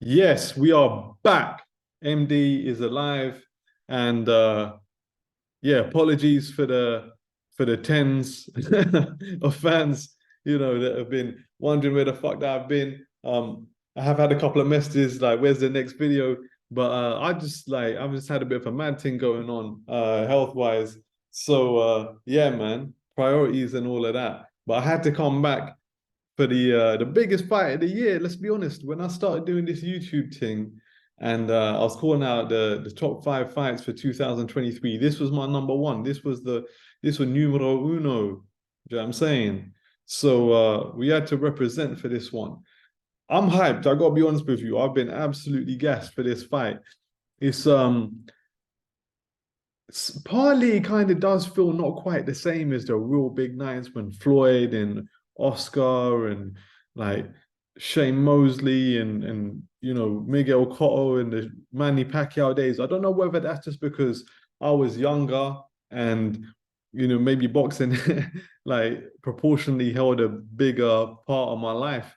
Yes, we are back. MD is alive, and yeah, apologies for the tens of fans, that have been wondering where the fuck that I've been. I have had a couple of messages like, "Where's the next video?" But I've just had a bit of a mad thing going on, health wise. So yeah, man, priorities and all of that. But I had to come back for the biggest fight of the year. Let's be honest. When I started doing this YouTube thing, and I was calling out the top five fights for 2023, this was my number one. This was numero uno. Do you know what I'm saying? So we had to represent for this one. I'm hyped. I gotta be honest with you. I've been absolutely gassed for this fight. It's partly kind of does feel not quite the same as the real big nights when Floyd and Oscar and like Shane Mosley and Miguel Cotto and the Manny Pacquiao days. I don't know whether that's just because I was younger and maybe boxing like proportionally held a bigger part of my life,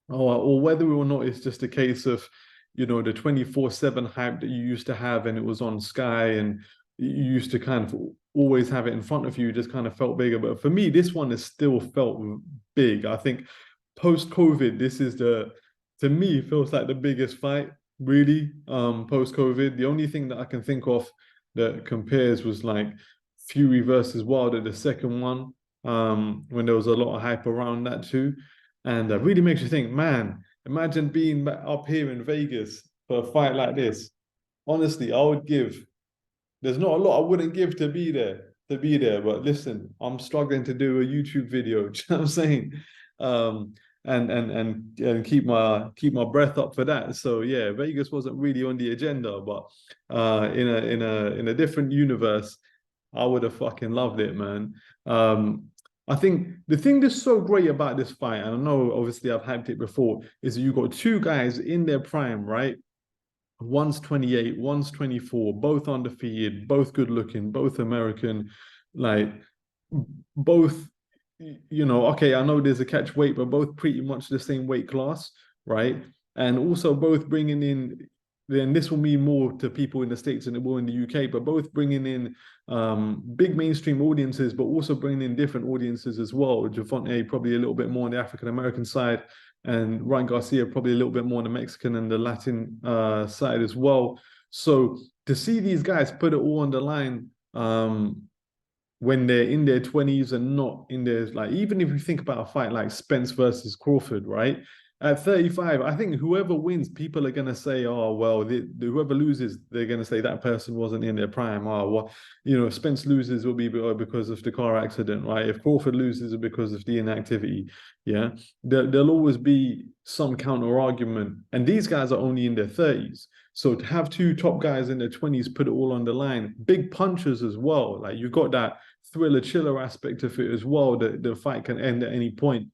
or whether or not it's just a case of the 24/7 hype that you used to have and it was on Sky and you used to kind of always have it in front of you, just kind of felt bigger. But for me, this one has still felt big. I think post COVID, this is to me, it feels like the biggest fight, really. Post COVID, the only thing that I can think of that compares was like Fury versus Wilder, the second one, when there was a lot of hype around that too. And really makes you think, man, imagine being up here in Vegas for a fight like this. Honestly, I would give, there's not a lot I wouldn't give to be there. But listen, I'm struggling to do a YouTube video. Do you know what I'm saying? Um, and keep my breath up for that. So yeah, Vegas wasn't really on the agenda, but in a different universe, I would have fucking loved it, man. I think the thing that's so great about this fight, and I know obviously I've hyped it before, is you got two guys in their prime, right? One's 28, one's 24, both undefeated, both good looking, both American, like both, okay, I know there's a catch weight, but both pretty much the same weight class, right? And also both bringing in, then this will mean more to people in the States than it will in the UK, but both bringing in big mainstream audiences, but also bringing in different audiences as well. Javante probably a little bit more on the African American side, and Ryan Garcia probably a little bit more on the Mexican and the Latin side as well. So to see these guys put it all on the line when they're in their 20s and not in their, like, even if you think about a fight like Spence versus Crawford, right? At 35, I think whoever wins, people are going to say, oh, well, whoever loses, they're going to say that person wasn't in their prime. Oh, well, Spence loses will be because of the car accident, right? If Crawford loses, it's because of the inactivity. Yeah. There'll always be some counter argument. And these guys are only in their 30s. So to have two top guys in their 20s put it all on the line, big punches as well. Like you've got that thriller chiller aspect of it as well, that the fight can end at any point.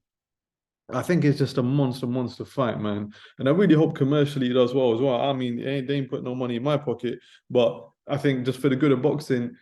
I think it's just a monster fight, man. And I really hope commercially it does well as well. I mean, they ain't put no money in my pocket, but I think just for the good of boxing,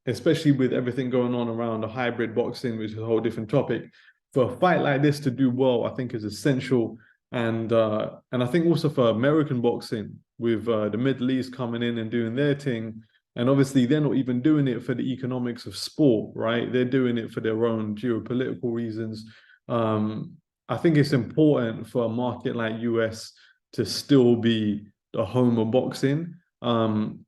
especially with everything going on around the hybrid boxing, which is a whole different topic, for a fight like this to do well, I think is essential. And I think also for American boxing, with the Middle East coming in and doing their thing, and obviously they're not even doing it for the economics of sport, right? They're doing it for their own geopolitical reasons. I think it's important for a market like US to still be the home of boxing. But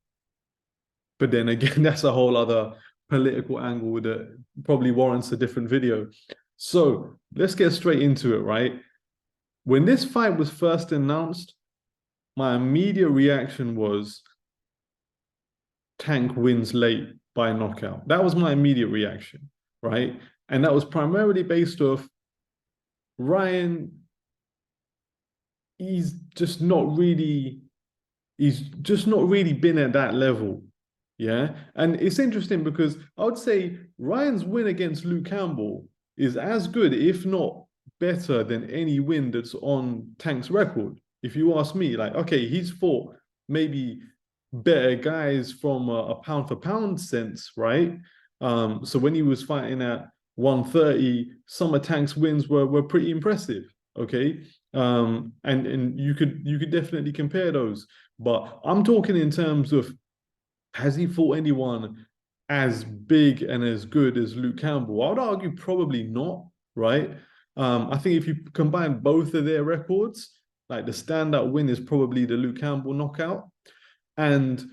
then again, that's a whole other political angle that probably warrants a different video. So let's get straight into it, right? When this fight was first announced, my immediate reaction was Tank wins late by knockout. That was my immediate reaction, right? And that was primarily based off Ryan. He's just not really been at that level. Yeah. And it's interesting because I would say Ryan's win against Luke Campbell is as good, if not better, than any win that's on Tank's record. If you ask me, like, okay, he's fought maybe better guys from a pound for pound sense, right? So when he was fighting at 130, some of Tank's wins were pretty impressive. Okay. And you could definitely compare those. But I'm talking in terms of, has he fought anyone as big and as good as Luke Campbell? I would argue probably not, right? I think if you combine both of their records, like the standout win is probably the Luke Campbell knockout. And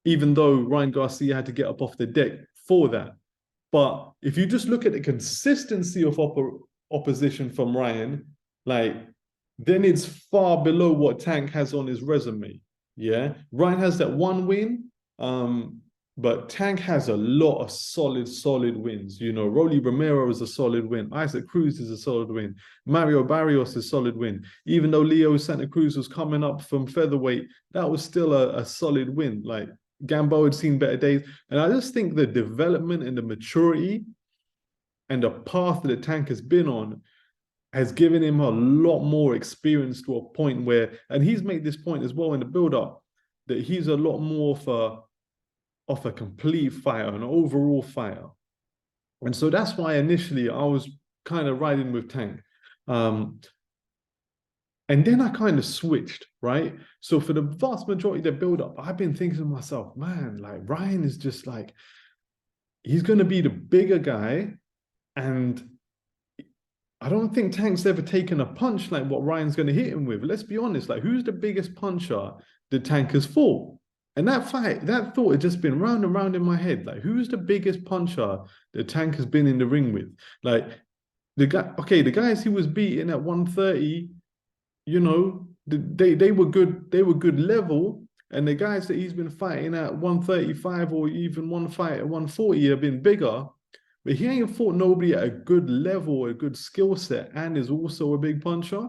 even though Ryan Garcia had to get up off the deck for that. But if you just look at the consistency of opposition from Ryan, like, then it's far below what Tank has on his resume. Yeah. Ryan has that one win. But Tank has a lot of solid wins. You know, Rolly Romero is a solid win. Isaac Cruz is a solid win. Mario Barrios is a solid win. Even though Leo Santa Cruz was coming up from featherweight, that was still a solid win. Like, Gamboa had seen better days. And I just think the development and the maturity and the path that the Tank has been on has given him a lot more experience to a point where, and he's made this point as well in the build-up, that he's a lot more of a complete fighter, an overall fighter. And so that's why initially I was kind of riding with Tank. And then I kind of switched, right? So for the vast majority of the build-up, I've been thinking to myself, man, like, Ryan is just like, he's going to be the bigger guy. And I don't think Tank's ever taken a punch like what Ryan's going to hit him with. Let's be honest, like, who's the biggest puncher the Tank has fought? And that fight, that thought had just been round and round in my head. Like, who's the biggest puncher the Tank has been in the ring with? Like, the guys he was beating at 130, you know, they were good level. And the guys that he's been fighting at 135 or even one fight at 140 have been bigger. But he ain't fought nobody at a good level, a good skill set, and is also a big puncher.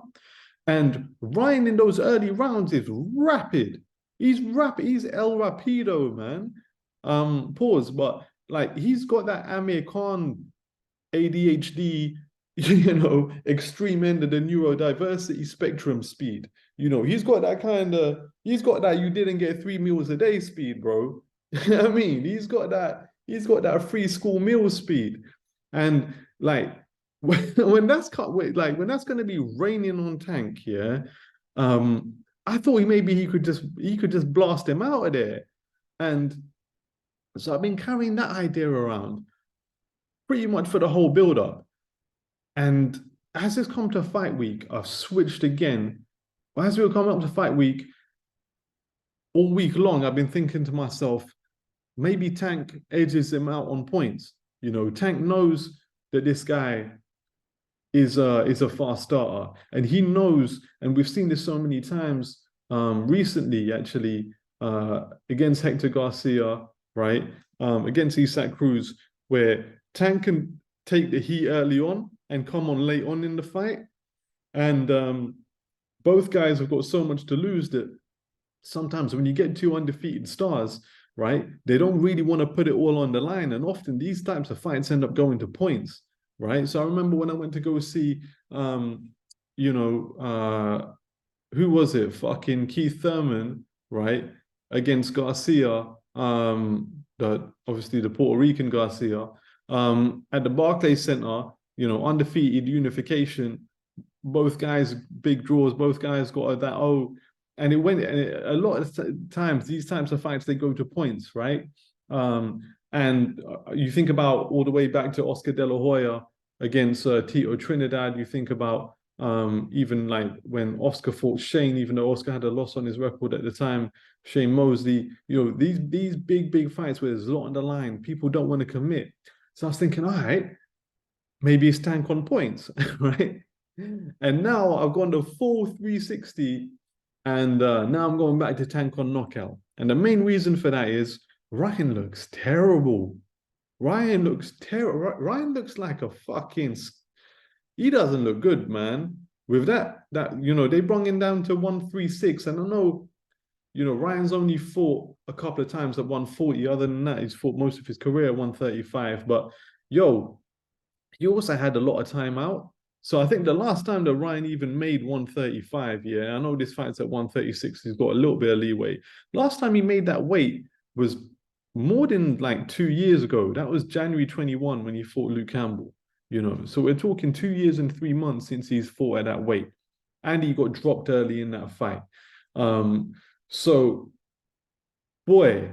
And Ryan in those early rounds is rapid. He's rapid. He's El Rapido, man. Pause. But like, he's got that Amir Khan ADHD, you know, extreme end of the neurodiversity spectrum speed. You know, he's got that you didn't get 3 meals a day speed, bro. I mean, he's got that free school meal speed. And like, when that's going to be raining on Tank, yeah. I thought he could just blast him out of there. And so I've been carrying that idea around pretty much for the whole build-up. And as it's come to fight week, I've switched again. Well, as we were coming up to fight week, all week long, I've been thinking to myself, maybe Tank edges him out on points. You know, Tank knows that this guy is a fast starter, and he knows, and we've seen this so many times recently, actually, against Hector Garcia, right? Against Isaac Cruz, where Tank can take the heat early on and come on late on in the fight. And both guys have got so much to lose that sometimes when you get two undefeated stars, right, they don't really want to put it all on the line. And often these types of fights end up going to points, right? So I remember when I went to go see, you know, who was it? Fucking Keith Thurman, right? Against Garcia, obviously the Puerto Rican Garcia, at the Barclays Center, you know, undefeated unification. Both guys, big draws, both guys got that, and it went, a lot of times, these types of fights, they go to points, right? And you think about all the way back to Oscar De La Hoya against Tito Trinidad. You think about even like when Oscar fought Shane, even though Oscar had a loss on his record at the time, Shane Mosley, you know, these big fights where there's a lot on the line, people don't want to commit. So I was thinking, all right, maybe it's Tank on points, right? And now I've gone to full 360, and now I'm going back to Tank on knockout. And the main reason for that is Ryan looks terrible. Ryan looks terrible. Ryan looks like a fucking... He doesn't look good, man. With that, you know, they brought him down to 136. And I know, you know, Ryan's only fought a couple of times at 140. Other than that, he's fought most of his career at 135. But, yo, he also had a lot of time out. So I think the last time that Ryan even made 135, yeah, I know this fight's at 136, he's got a little bit of leeway. Last time he made that weight was more than like 2 years ago. That was January 21 when he fought Luke Campbell, you know. So we're talking 2 years and 3 months since he's fought at that weight. and he got dropped early in that fight. So boy,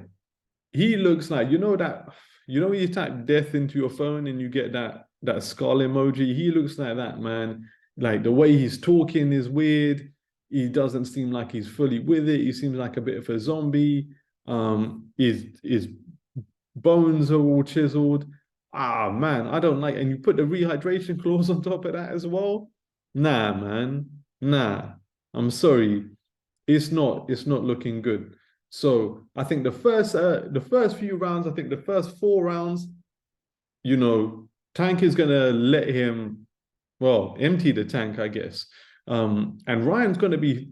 he looks like, when you type death into your phone and you get that skull emoji. He looks like that, man. Like the way he's talking is weird. He doesn't seem like he's fully with it. He seems like a bit of a zombie. His bones are all chiseled. Ah, man, I don't like. And you put the rehydration clause on top of that as well. Nah, man, nah. I'm sorry, it's not looking good. So I think the first few rounds, I think the first 4 rounds, Tank is gonna let him, well, empty the tank, I guess. And Ryan's gonna be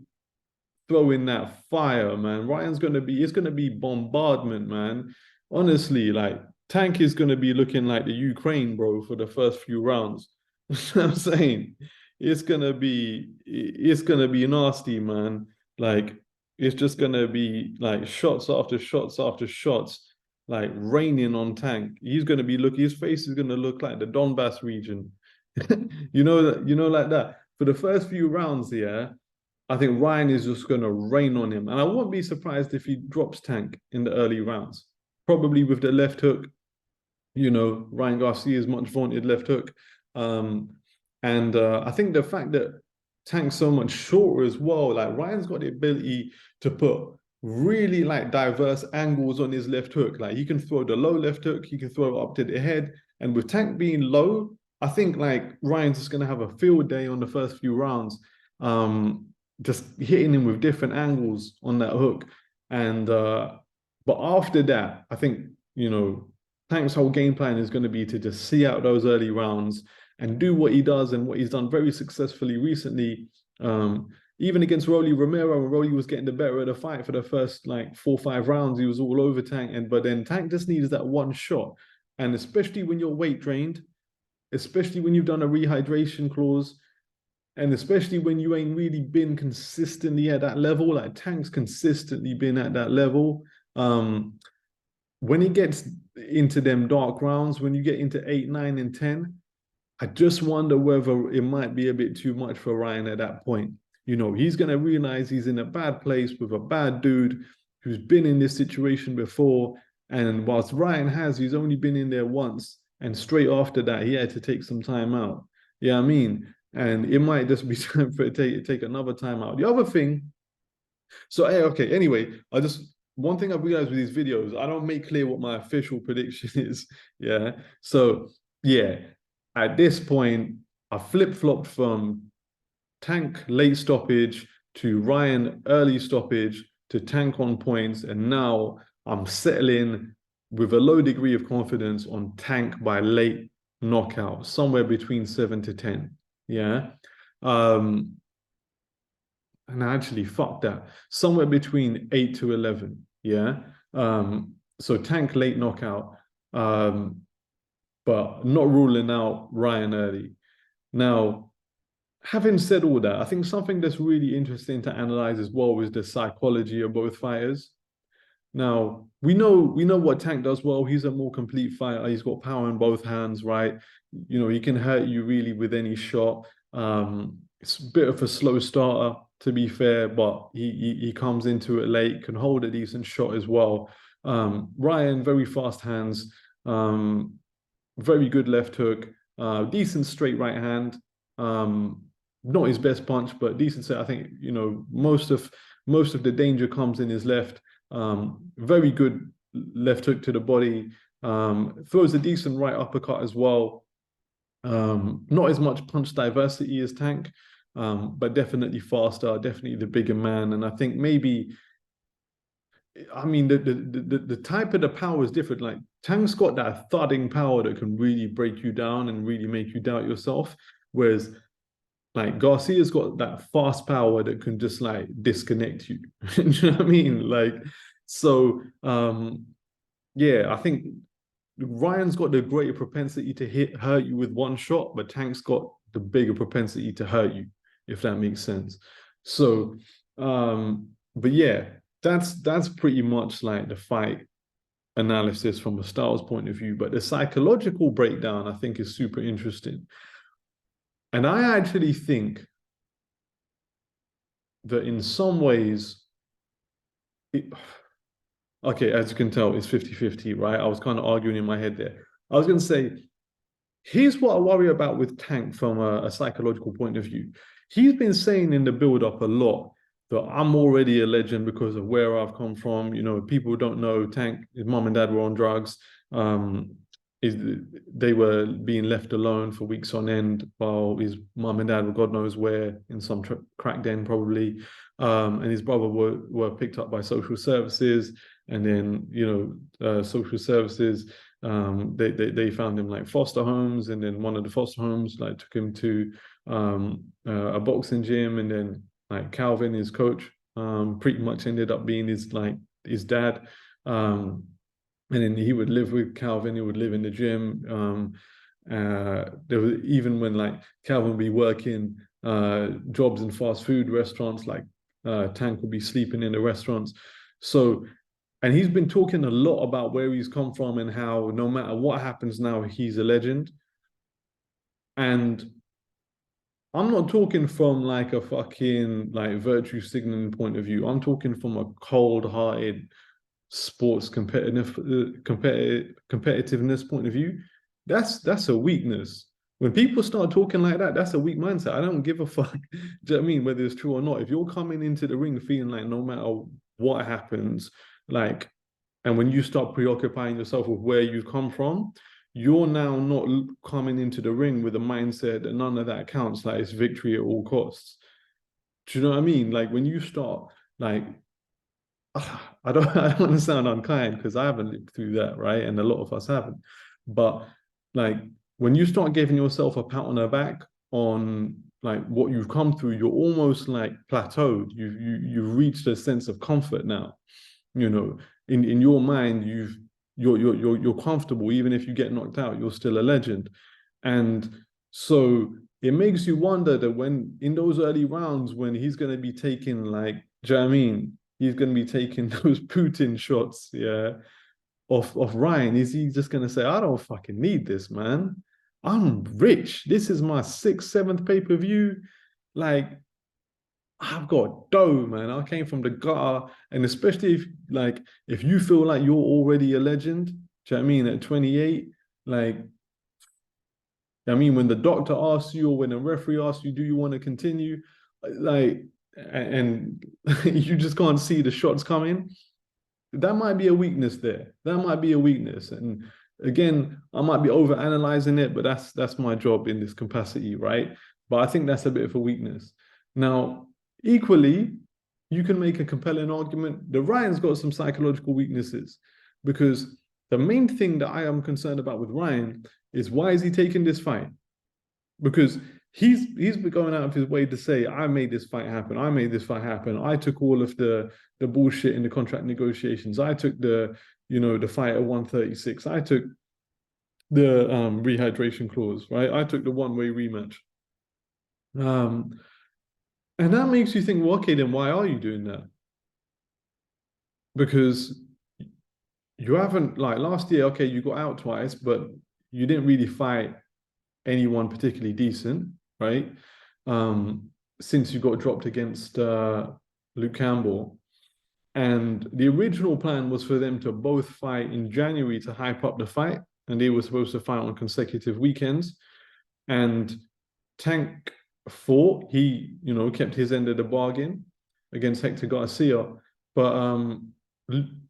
throwing that fire, man. It's gonna be bombardment, man. Honestly, like Tank is gonna be looking like the Ukraine, bro, for the first few rounds. You know what I'm saying? It's gonna be nasty, man. Like it's just gonna be like shots after shots after shots, like raining on Tank. His face is gonna look like the Donbass region. Like that. For the first few rounds, yeah, I think Ryan is just gonna rain on him. And I won't be surprised if he drops Tank in the early rounds. Probably with the left hook, Ryan Garcia's much vaunted left hook. And I think the fact that Tank's so much shorter as well, like Ryan's got the ability to put really like diverse angles on his left hook. Like he can throw the low left hook, he can throw it up to the head. And with Tank being low, I think like Ryan's just gonna have a field day on the first few rounds. Just hitting him with different angles on that hook. And but after that, I think, Tank's whole game plan is going to be to just see out those early rounds and do what he does and what he's done very successfully recently. Even against Rolly Romero, when Rolly was getting the better of the fight for the first like 4 or 5 rounds, he was all over Tank. But then Tank just needs that one shot. And especially when you're weight drained, especially when you've done a rehydration clause, and especially when you ain't really been consistently at that level, like Tank's consistently been at that level. When it gets into them dark rounds, when you get into 8, 9, and 10, I just wonder whether it might be a bit too much for Ryan at that point. He's going to realize he's in a bad place with a bad dude who's been in this situation before. And whilst he's only been in there once. And straight after that, he had to take some time out. Yeah, I mean, and it might just be time for it to take another time out. The other thing, so okay, anyway, one thing I've realized with these videos, I don't make clear what my official prediction is. Yeah. So yeah, at this point, I flip-flopped from Tank late stoppage to Ryan early stoppage to Tank on points, and now I'm settling with a low degree of confidence on Tank by late knockout, somewhere between 7 to 10. Yeah. And actually, fuck that. Somewhere between 8 to 11. Yeah. So Tank late knockout, but not ruling out Ryan early. Now, having said all that, I think something that's really interesting to analyze as well is the psychology of both fighters. Now, we know what Tank does well. He's a more complete fighter. He's got power in both hands, right? He can hurt you really with any shot. It's a bit of a slow starter, to be fair, but he comes into it late, can hold a decent shot as well. Ryan, very fast hands, very good left hook, decent straight right hand. Not his best punch, but decent set. I think most of the danger comes in his left. Very good left hook to the body. Throws a decent right uppercut as well. Not as much punch diversity as Tank, but definitely faster, definitely the bigger man. And I think maybe, I mean, the type of the power is different. Like Tank's got that thudding power that can really break you down and really make you doubt yourself. Whereas like Garcia's got that fast power that can just like disconnect you. You know what I mean? Like, so yeah, I think Ryan's got the greater propensity to hurt you with one shot, but Tank's got the bigger propensity to hurt you, if that makes sense. So, but yeah, that's pretty much like the fight analysis from a styles point of view. But the psychological breakdown, I think, is super interesting. And I actually think that in some ways, it, okay, as you can tell, it's 50-50, right? I was kind of arguing in my head there. I was going to say, here's what I worry about with Tank from a psychological point of view. He's been saying in the build up a lot that I'm already a legend because of where I've come from. You know, people don't know Tank, his mom and dad were on drugs. Um, is they were being left alone for weeks on end while his mom and dad were God knows where in some crack den probably, and his brother were picked up by social services, and then social services they found him like foster homes, and then one of the foster homes like took him to a boxing gym, and then like Calvin, his coach, pretty much ended up being his dad. And then he would live with Calvin, he would live in the gym. There was even when like Calvin would be working jobs in fast food restaurants, like Tank would be sleeping in the restaurants. So, and he's been talking a lot about where he's come from and how no matter what happens now, he's a legend. And I'm not talking from like a fucking like virtue signaling point of view. I'm talking from a cold-hearted sports competitiveness point of view. That's a weakness. When people start talking like that, that's a weak mindset. I don't give a fuck. Do you know what I mean? Whether it's true or not. If you're coming into the ring feeling like no matter what happens, like, and when you start preoccupying yourself with where you've come from, you're now not coming into the ring with a mindset that none of that counts, like it's victory at all costs. Do you know what I mean? Like when you start like I don't want to sound unkind because I haven't lived through that, right? And a lot of us haven't. But like when you start giving yourself a pat on the back on like what you've come through, you're almost like plateaued. You've reached a sense of comfort now. You know, in your mind, you're comfortable. Even if you get knocked out, you're still a legend. And so it makes you wonder that when in those early rounds, when he's going to be taking like, do you know what I mean? He's going to be taking those Putin shots, yeah, of Ryan. Is he just going to say, I don't fucking need this, man. I'm rich. This is my sixth, seventh pay-per-view. Like, I've got dough, man. I came from the gutter. And especially if you feel like you're already a legend, do you know what I mean? At 28, like, I mean, when the doctor asks you or when a referee asks you, do you want to continue? Like, and you just can't see the shots coming. That might be a weakness there. That might be a weakness. And again, I might be over analyzing it, but that's my job in this capacity, right? But I think that's a bit of a weakness. Now, equally, you can make a compelling argument. The Ryan's got some psychological weaknesses because the main thing that I am concerned about with Ryan is why is he taking this fight? Because he's been going out of his way to say, I made this fight happen. I made this fight happen. I took all of the bullshit in the contract negotiations. I took the fight at 136. I took the rehydration clause, right? I took the one-way rematch. And that makes you think, well, okay, then why are you doing that? Because you haven't, like last year, okay, you got out twice, but you didn't really fight anyone particularly decent, right? Since you got dropped against Luke Campbell. And the original plan was for them to both fight in January to hype up the fight. And they were supposed to fight on consecutive weekends. And Tank fought. He, kept his end of the bargain against Hector Garcia. But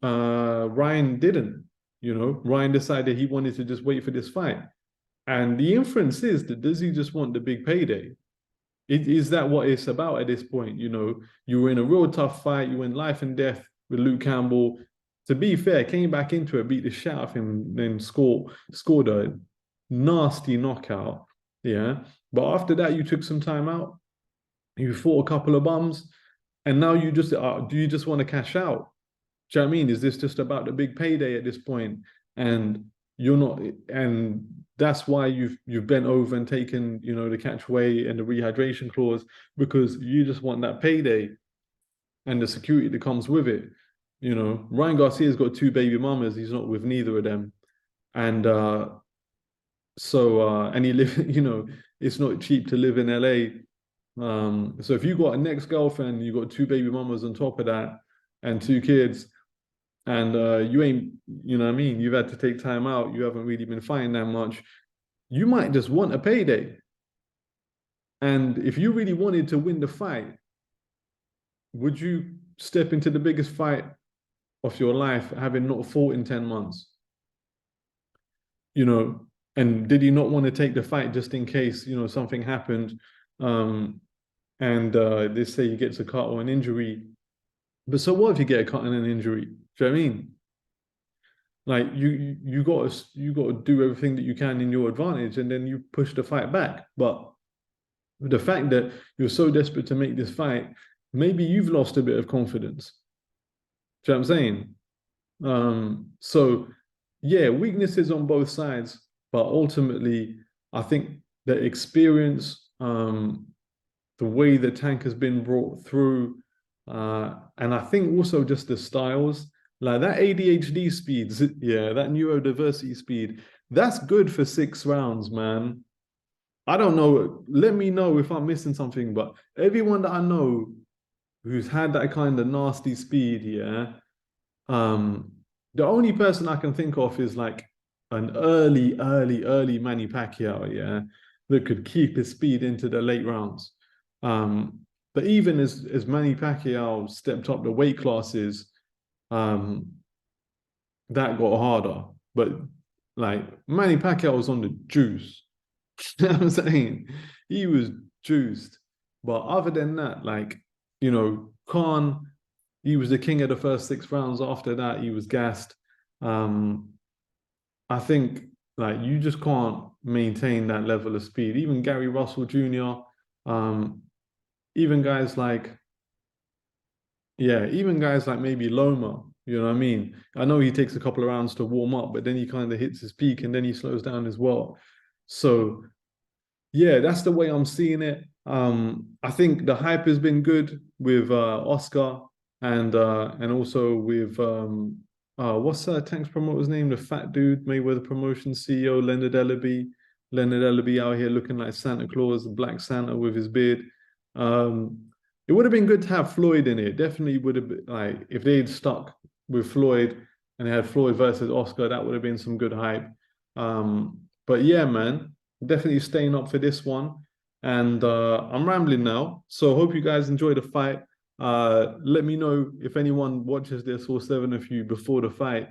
Ryan didn't. Ryan decided he wanted to just wait for this fight. And the inference is that does he just want the big payday? Is that what it's about at this point? You were in a real tough fight. You were in life and death with Luke Campbell. To be fair, came back into it, beat the shit out of him, then scored a nasty knockout. Yeah. But after that, you took some time out. You fought a couple of bums. And now you just, do you just want to cash out? Do you know what I mean? Is this just about the big payday at this point? And you're not, and that's why you've bent over and taken, the catch weight and the rehydration clause, because you just want that payday and the security that comes with it. Ryan Garcia's got two baby mamas. He's not with neither of them. And and he live, it's not cheap to live in LA So if you got an ex-girlfriend, you got two baby mamas on top of that, and two kids, and you ain't, you know what I mean, you've had to take time out, you haven't really been fighting that much, you might just want a payday. And if you really wanted to win the fight, would you step into the biggest fight of your life having not fought in 10 months? You know, and did you not want to take the fight just in case, you know, something happened? And they say he gets a cut or an injury. But so what if you get a cut and an injury? Do you know what I mean? Like you got to do everything that you can in your advantage, and then you push the fight back. But the fact that you're so desperate to make this fight, maybe you've lost a bit of confidence. Do you know what I'm saying? So yeah, weaknesses on both sides, but ultimately, I think the experience, the way the Tank has been brought through, and I think also just the styles, like that ADHD speeds, yeah, that neurodiversity speed, that's good for 6 rounds, man. I don't know. Let me know if I'm missing something, but everyone that I know who's had that kind of nasty speed, yeah, um, the only person I can think of is like an early Manny Pacquiao, yeah, that could keep his speed into the late rounds. Um, but even as Manny Pacquiao stepped up the weight classes, um, that got harder. But like Manny Pacquiao was on the juice. You know what I'm saying? He was juiced. But other than that, like, you know, Khan, he was the king of the first 6 rounds. After that, he was gassed. Um, I think like you just can't maintain that level of speed. Even Gary Russell Jr., um, even guys like, yeah, even guys like maybe Loma, you know what I mean? I know he takes a couple of rounds to warm up, but then he kind of hits his peak and then he slows down as well. So yeah, that's the way I'm seeing it. I think the hype has been good with Oscar and also with what's Tank's promoter's name? The fat dude, Mayweather Promotion CEO, Leonard Ellaby. Leonard Ellaby out here looking like Santa Claus, Black Santa with his beard. Um, it would have been good to have Floyd in it. Definitely would have been like if they'd stuck with Floyd and they had Floyd versus Oscar, that would have been some good hype. But yeah, man, definitely staying up for this one. And I'm rambling now. So hope you guys enjoy the fight. Let me know if anyone watches this or 7 of you before the fight.